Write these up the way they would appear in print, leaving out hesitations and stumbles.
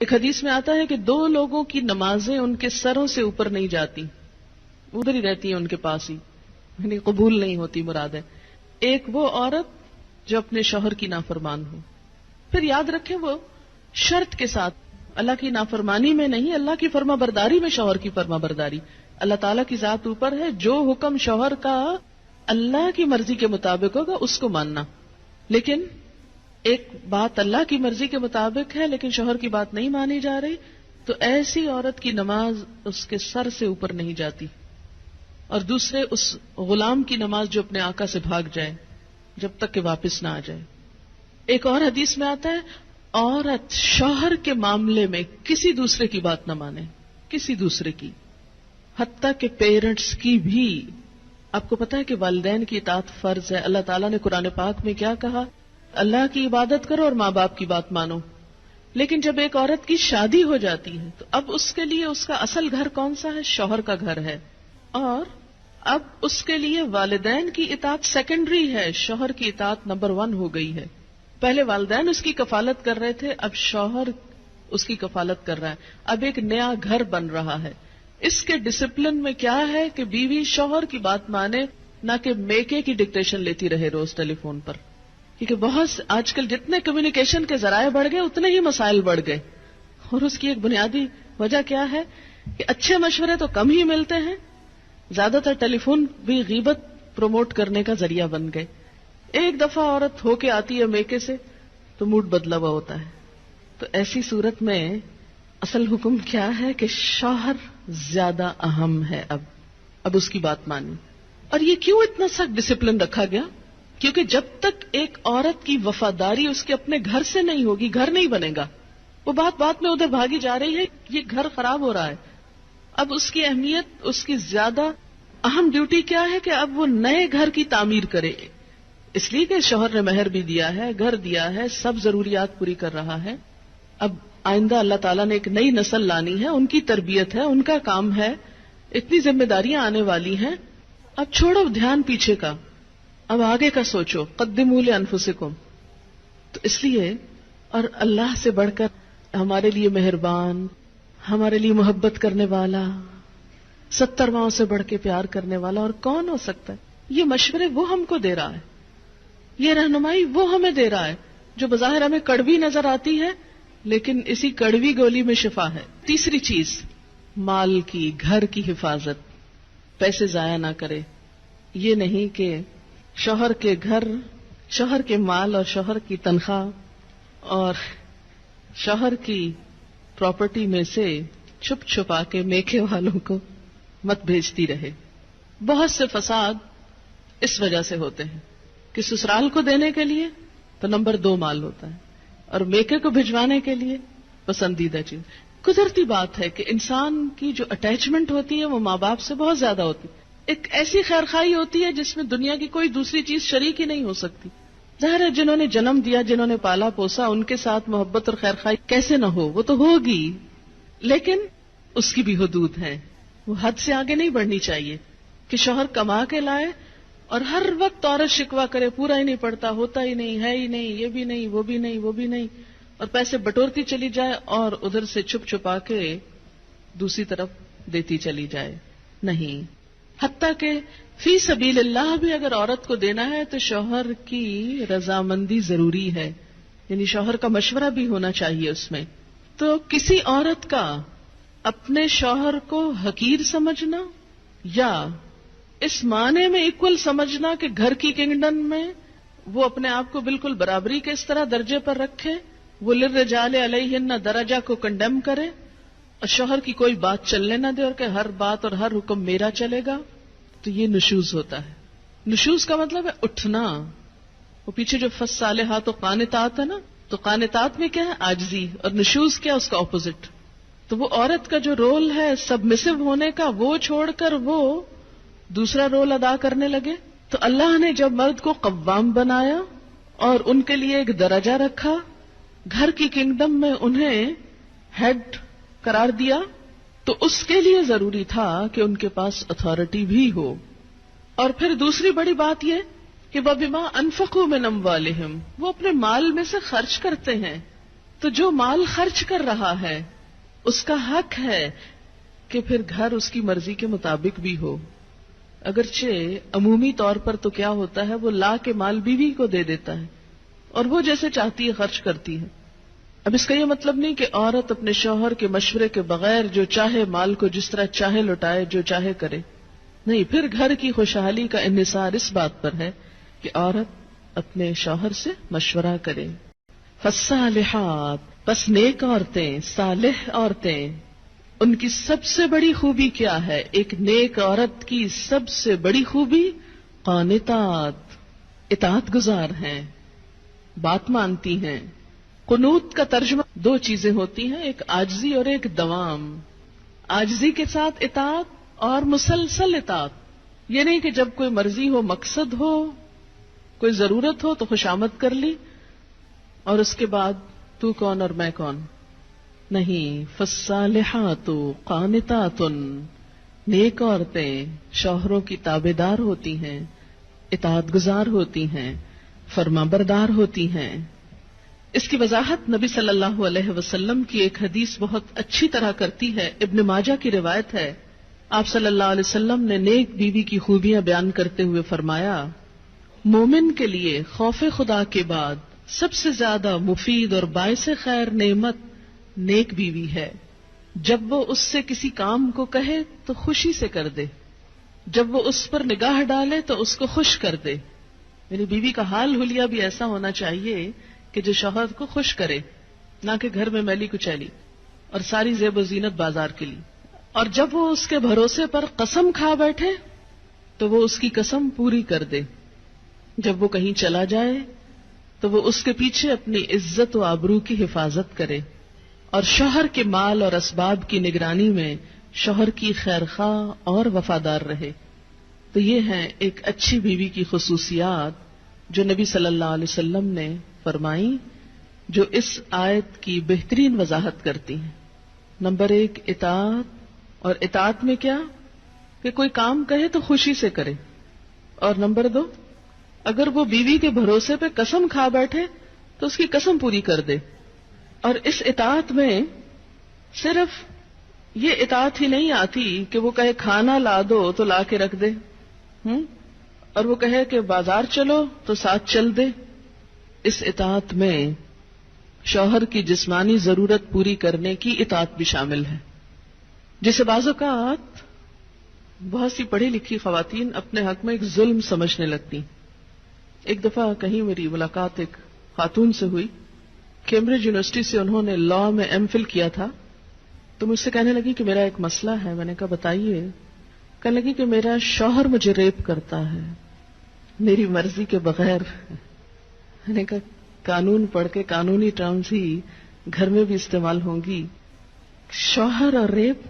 ایک حدیث میں آتا ہے کہ 2 لوگوں کی نمازیں ان کے سروں سے اوپر نہیں جاتی، ادھر ہی رہتی ہیں ان کے پاس ہی، یعنی قبول نہیں ہوتی مراد ہے. ایک وہ عورت جو اپنے شوہر کی نافرمان ہو. پھر یاد رکھیں وہ شرط کے ساتھ، اللہ کی نافرمانی میں نہیں، اللہ کی فرما برداری میں شوہر کی فرما برداری. اللہ تعالیٰ کی ذات اوپر ہے، جو حکم شوہر کا اللہ کی مرضی کے مطابق ہوگا اس کو ماننا. لیکن ایک بات اللہ کی مرضی کے مطابق ہے لیکن شوہر کی بات نہیں مانی جا رہی، تو ایسی عورت کی نماز اس کے سر سے اوپر نہیں جاتی. اور دوسرے اس غلام کی نماز جو اپنے آقا سے بھاگ جائے جب تک کہ واپس نہ آ جائے. ایک اور حدیث میں آتا ہے عورت شوہر کے معاملے میں کسی دوسرے کی بات نہ مانے، کسی دوسرے کی، حتیٰ کہ پیرنٹس کی بھی. آپ کو پتا ہے کہ والدین کی اطاعت فرض ہے. اللہ تعالیٰ نے قرآن پاک میں کیا کہا؟ اللہ کی عبادت کرو اور ماں باپ کی بات مانو. لیکن جب ایک عورت کی شادی ہو جاتی ہے تو اب اس کے لیے اس کا اصل گھر کون سا ہے؟ شوہر کا گھر ہے. اور اب اس کے لیے والدین کی اطاعت سیکنڈری ہے، شوہر کی اطاعت نمبر 1 ہو گئی ہے. پہلے والدین اس کی کفالت کر رہے تھے، اب شوہر اس کی کفالت کر رہا ہے. اب ایک نیا گھر بن رہا ہے. اس کے ڈسپلن میں کیا ہے کہ بیوی شوہر کی بات مانے، نہ کہ میکے کی ڈکٹیشن لیتی رہے روز ٹیلی فون پر. کیونکہ بہت آج کل جتنے کمیونیکیشن کے ذرائع بڑھ گئے اتنے ہی مسائل بڑھ گئے. اور اس کی ایک بنیادی وجہ کیا ہے کہ اچھے مشورے تو کم ہی ملتے ہیں، زیادہ تر ٹیلی فون بھی غیبت پروموٹ کرنے کا ذریعہ بن گئے. ایک دفعہ عورت ہو کے آتی ہے میکے سے تو موڈ بدلا ہوا ہوتا ہے. تو ایسی صورت میں اصل حکم کیا ہے کہ شوہر زیادہ اہم ہے. اب اس کی بات مانی. اور یہ کیوں اتنا سخت ڈسپلن رکھا گیا؟ کیونکہ جب تک ایک عورت کی وفاداری اس کے اپنے گھر سے نہیں ہوگی، گھر نہیں بنے گا. وہ بات میں ادھر بھاگی جا رہی ہے، یہ گھر خراب ہو رہا ہے. اب اس کی اہمیت، اس کی زیادہ اہم ڈیوٹی کیا ہے کہ اب وہ نئے گھر کی تعمیر کرے. اس لیے کہ شوہر نے مہر بھی دیا ہے، گھر دیا ہے، سب ضروریات پوری کر رہا ہے. اب آئندہ اللہ تعالیٰ نے ایک نئی نسل لانی ہے، ان کی تربیت ہے، ان کا کام ہے، اتنی ذمہ داریاں آنے والی ہیں. اب چھوڑو دھیان پیچھے کا، اب آگے کا سوچو. قدموا لانفسکم. تو اس لیے اور اللہ سے بڑھ کر ہمارے لیے مہربان، ہمارے لیے محبت کرنے والا، 70 ماؤں سے بڑھ کے پیار کرنے والا اور کون ہو سکتا ہے؟ یہ مشورے وہ ہم کو دے رہا ہے، یہ رہنمائی وہ ہمیں دے رہا ہے جو بظاہر ہمیں کڑوی نظر آتی ہے لیکن اسی کڑوی گولی میں شفا ہے. تیسری چیز، مال کی، گھر کی حفاظت. پیسے ضائع نہ کرے. یہ نہیں کہ شوہر کے گھر، شوہر کے مال اور شوہر کی تنخواہ اور شوہر کی پراپرٹی میں سے چھپ چھپا کے میکے والوں کو مت بھیجتی رہے. بہت سے فساد اس وجہ سے ہوتے ہیں کہ سسرال کو دینے کے لیے تو نمبر 2 مال ہوتا ہے اور میکے کو بھجوانے کے لیے پسندیدہ چیز. قدرتی بات ہے کہ انسان کی جو اٹیچمنٹ ہوتی ہے وہ ماں باپ سے بہت زیادہ ہوتی ہے. ایک ایسی خیرخواہی ہوتی ہے جس میں دنیا کی کوئی دوسری چیز شریک ہی نہیں ہو سکتی. ظاہر ہے جنہوں نے جنم دیا، جنہوں نے پالا پوسا، ان کے ساتھ محبت اور خیرخواہی کیسے نہ ہو، وہ تو ہوگی، لیکن اس کی بھی حدود ہیں. وہ حد سے آگے نہیں بڑھنی چاہیے کہ شوہر کما کے لائے اور ہر وقت عورت شکوہ کرے، پورا ہی نہیں پڑتا، ہوتا ہی نہیں، ہے ہی نہیں، یہ بھی نہیں، وہ بھی نہیں، وہ بھی نہیں، اور پیسے بٹورتی چلی جائے اور ادھر سے چھپ چھپا کے دوسری طرف دیتی چلی جائے. نہیں، حتیٰ کہ فی سبیل اللہ بھی اگر عورت کو دینا ہے تو شوہر کی رضامندی ضروری ہے، یعنی شوہر کا مشورہ بھی ہونا چاہیے اس میں. تو کسی عورت کا اپنے شوہر کو حقیر سمجھنا یا اس معنی میں ایکول سمجھنا کہ گھر کی کنگڈم میں وہ اپنے آپ کو بالکل برابری کے اس طرح درجے پر رکھے، وہ للرجال علیہن درجہ کو کنڈیم کرے اور شوہر کی کوئی بات چلنے نہ دے اور کہ ہر بات اور ہر حکم میرا چلے گا، تو یہ نشوز ہوتا ہے. نشوز کا مطلب ہے اٹھنا. وہ پیچھے جو فالصالحات و قانتات ہے نا، تو قانتات میں کیا ہے؟ عاجزی. اور نشوز کیا؟ اس کا اپوزٹ. تو وہ عورت کا جو رول ہے سبمسو ہونے کا، وہ چھوڑ کر وہ دوسرا رول ادا کرنے لگے. تو اللہ نے جب مرد کو قوام بنایا اور ان کے لیے ایک درجہ رکھا، گھر کی کنگڈم میں انہیں ہیڈ قرار دیا، تو اس کے لیے ضروری تھا کہ ان کے پاس اتھارٹی بھی ہو. اور پھر دوسری بڑی بات یہ کہ وَبِمَا أَنفَقُوا مِنْ أَمْوَالِهِمْ، وہ اپنے مال میں سے خرچ کرتے ہیں. تو جو مال خرچ کر رہا ہے اس کا حق ہے کہ پھر گھر اس کی مرضی کے مطابق بھی ہو. اگرچہ عمومی طور پر تو کیا ہوتا ہے، وہ لا کے مال بیوی کو دے دیتا ہے اور وہ جیسے چاہتی ہے خرچ کرتی ہے. اب اس کا یہ مطلب نہیں کہ عورت اپنے شوہر کے مشورے کے بغیر جو چاہے مال کو جس طرح چاہے لوٹائے، جو چاہے کرے. نہیں، پھر گھر کی خوشحالی کا انحصار اس بات پر ہے کہ عورت اپنے شوہر سے مشورہ کرے. فالصالحات، پس نیک عورتیں، صالح عورتیں، ان کی سب سے بڑی خوبی کیا ہے؟ ایک نیک عورت کی سب سے بڑی خوبی قانتات، اطاعت گزار ہیں، بات مانتی ہیں. قنوت کا ترجمہ دو چیزیں ہوتی ہیں، ایک عاجزی اور ایک دوام. عاجزی کے ساتھ اطاعت اور مسلسل اطاعت. یہ نہیں کہ جب کوئی مرضی ہو، مقصد ہو، کوئی ضرورت ہو تو خوشامد کر لی اور اس کے بعد تو کون اور میں کون. نہیں. فالصالحات قانتات، نیک عورتیں شوہروں کی تابعدار ہوتی ہیں، اطاعت گزار ہوتی ہیں، فرما بردار ہوتی ہیں. اس کی وضاحت نبی صلی اللہ علیہ وسلم کی ایک حدیث بہت اچھی طرح کرتی ہے. ابن ماجہ کی روایت ہے، آپ صلی اللہ علیہ وسلم نے نیک بیوی کی خوبیاں بیان کرتے ہوئے فرمایا، مومن کے لیے خوف خدا کے بعد سب سے زیادہ مفید اور باعث خیر نعمت نیک بیوی ہے. جب وہ اس سے کسی کام کو کہے تو خوشی سے کر دے، جب وہ اس پر نگاہ ڈالے تو اس کو خوش کر دے. یعنی بیوی کا حال حلیہ بھی ایسا ہونا چاہیے کہ جو شوہر کو خوش کرے، نہ کہ گھر میں میلی کچیلی اور ساری زیب و زینت بازار کے لیے. اور جب وہ اس کے بھروسے پر قسم کھا بیٹھے تو وہ اس کی قسم پوری کر دے. جب وہ کہیں چلا جائے تو وہ اس کے پیچھے اپنی عزت و آبرو کی حفاظت کرے، اور شوہر کے مال اور اسباب کی نگرانی میں شوہر کی خیرخواہ اور وفادار رہے. تو یہ ہیں ایک اچھی بیوی کی خصوصیات جو نبی صلی اللہ علیہ وسلم نے فرمائی، جو اس آیت کی بہترین وضاحت کرتی ہیں. نمبر 1 اطاعت، اور اطاعت میں کیا کہ کوئی کام کہے تو خوشی سے کرے. اور نمبر 2، اگر وہ بیوی کے بھروسے پہ قسم کھا بیٹھے تو اس کی قسم پوری کر دے. اور اس اطاعت میں صرف یہ اطاعت ہی نہیں آتی کہ وہ کہے کھانا لا دو تو لا کے رکھ دے، اور وہ کہے کہ بازار چلو تو ساتھ چل دے. اس اطاعت میں شوہر کی جسمانی ضرورت پوری کرنے کی اطاعت بھی شامل ہے، جسے بعض اوقات بہت سی پڑھی لکھی خواتین اپنے حق میں ایک ظلم سمجھنے لگتی. ایک دفعہ کہیں میری ملاقات ایک خاتون سے ہوئی، کیمبرج یونیورسٹی سے انہوں نے لاء میں ایم فل کیا تھا. تو مجھ سے کہنے لگی کہ میرا ایک مسئلہ ہے. میں نے کہا بتائیے. کہنے لگی کہ میرا شوہر مجھے ریپ کرتا ہے میری مرضی کے بغیر. میں نے کہا قانون پڑھ کے قانونی ٹرمز ہی گھر میں بھی استعمال ہوں گی. شوہر اور ریپ،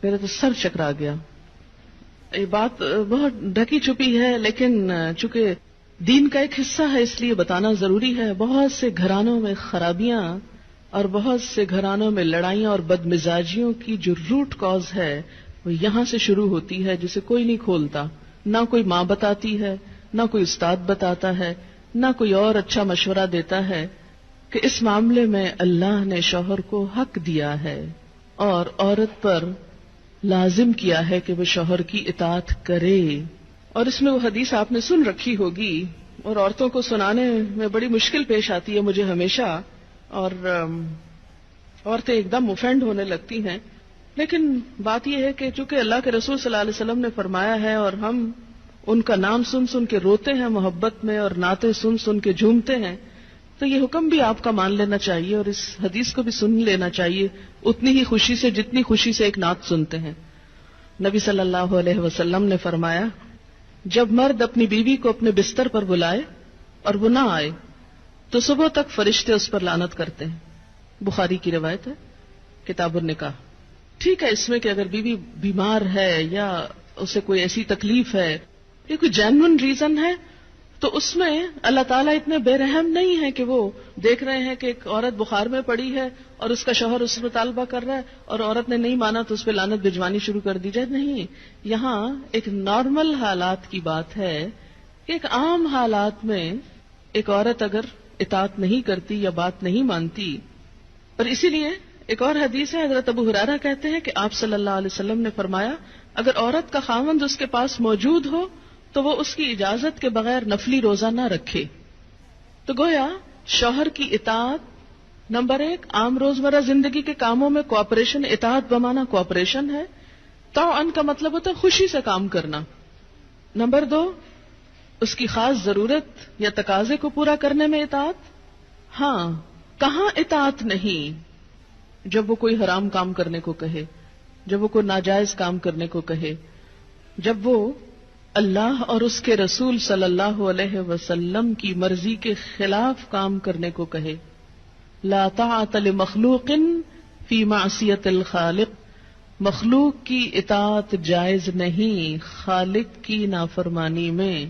میرا تو سر چکرا گیا. یہ بات بہت ڈھکی چھپی ہے لیکن چونکہ دین کا ایک حصہ ہے اس لیے بتانا ضروری ہے. بہت سے گھرانوں میں خرابیاں اور بہت سے گھرانوں میں لڑائیاں اور بدمزاجیوں کی جو روٹ کاز ہے وہ یہاں سے شروع ہوتی ہے، جسے کوئی نہیں کھولتا. نہ کوئی ماں بتاتی ہے، نہ کوئی استاد بتاتا ہے، نہ کوئی اور اچھا مشورہ دیتا ہے کہ اس معاملے میں اللہ نے شوہر کو حق دیا ہے اور عورت پر لازم کیا ہے کہ وہ شوہر کی اطاعت کرے. اور اس میں وہ حدیث آپ نے سن رکھی ہوگی اور عورتوں کو سنانے میں بڑی مشکل پیش آتی ہے مجھے ہمیشہ، اور عورتیں ایک دم اوفینڈ ہونے لگتی ہیں. لیکن بات یہ ہے کہ چونکہ اللہ کے رسول صلی اللہ علیہ وسلم نے فرمایا ہے اور ہم ان کا نام سن سن کے روتے ہیں محبت میں اور نعتیں سن سن کے جھومتے ہیں، تو یہ حکم بھی آپ کا مان لینا چاہیے اور اس حدیث کو بھی سن لینا چاہیے اتنی ہی خوشی سے جتنی خوشی سے ایک نعت سنتے ہیں. نبی صلی اللہ علیہ وسلم نے فرمایا، جب مرد اپنی بیوی کو اپنے بستر پر بلائے اور وہ نہ آئے تو صبح تک فرشتے اس پر لعنت کرتے ہیں. بخاری کی روایت ہے، کتاب النکاح. ٹھیک ہے اس میں کہ اگر بیوی بیمار ہے یا اسے کوئی ایسی تکلیف ہے یا کوئی جینون ریزن ہے تو اس میں اللہ تعالیٰ اتنے بے رحم نہیں ہے کہ وہ دیکھ رہے ہیں کہ ایک عورت بخار میں پڑی ہے اور اس کا شوہر اس سے مطالبہ کر رہا ہے اور عورت نے نہیں مانا تو اس پہ لعنت بھجوانی شروع کر دی جائے. نہیں، یہاں ایک نارمل حالات کی بات ہے کہ ایک عام حالات میں ایک عورت اگر اطاعت نہیں کرتی یا بات نہیں مانتی اور اسی لیے ایک اور حدیث ہے، حضرت ابو ہریرہ کہتے ہیں کہ آپ صلی اللہ علیہ وسلم نے فرمایا اگر عورت کا خاوند اس کے پاس موجود ہو تو وہ اس کی اجازت کے بغیر نفلی روزہ نہ رکھے۔ تو گویا شوہر کی اطاعت نمبر 1 عام روزمرہ زندگی کے کاموں میں کوآپریشن، اطاعت بمانا کوآپریشن ہے۔ طوعاً کا مطلب ہوتا ہے خوشی سے کام کرنا۔ نمبر 2 اس کی خاص ضرورت یا تقاضے کو پورا کرنے میں اطاعت۔ ہاں، کہاں اطاعت نہیں؟ جب وہ کوئی حرام کام کرنے کو کہے، جب وہ کوئی ناجائز کام کرنے کو کہے، جب وہ اللہ اور اس کے رسول صلی اللہ علیہ وسلم کی مرضی کے خلاف کام کرنے کو کہے۔ لا طاعت لمخلوق فی معصیت الخالق، مخلوق کی اطاعت جائز نہیں خالق کی نافرمانی میں۔